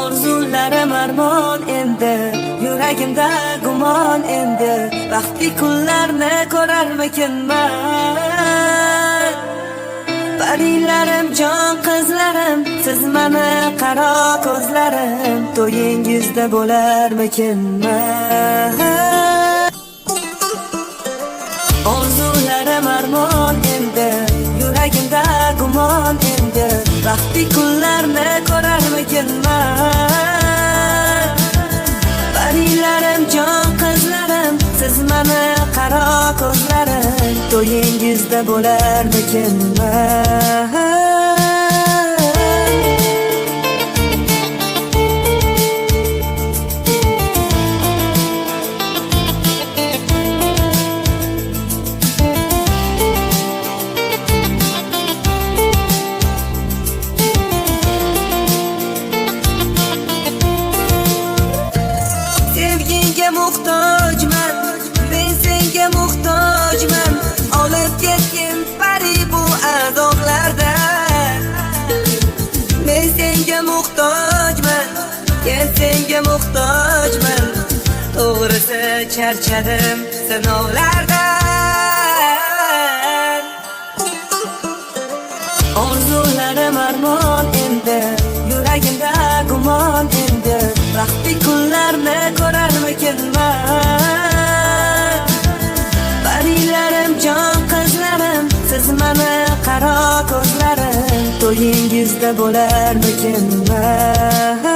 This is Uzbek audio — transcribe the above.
Orzularim armon endi, yuragimda gumon endi, baxtli kunlarni ko'rarmikinman. Parilarim, jon qizlarim, siz meni qaro ko'zlarim, to'yingizda bo'larmikinman. Orzularim armon endi, yuragimda gumon endi, baxtli kunlarni ko'rarmikinman. Parilarim, jon qizlarim, siz meni qaro ko'zlarim, to'yingizda bo'larmikinman. Muhtojman, men senga muhtojman, olib ketgin pari bu azoblarda. Men senga muhtojman, men senga muhtojman, to'g'risi charchadim sinovlardan. Orzularim armon endi, yuragimda gumon endi, baxtli kunlarni ko'rarmikinman. Parilarim, jon qizlarim, siz meni qaro ko'zlarim, to'yingizda bo'larmikinman.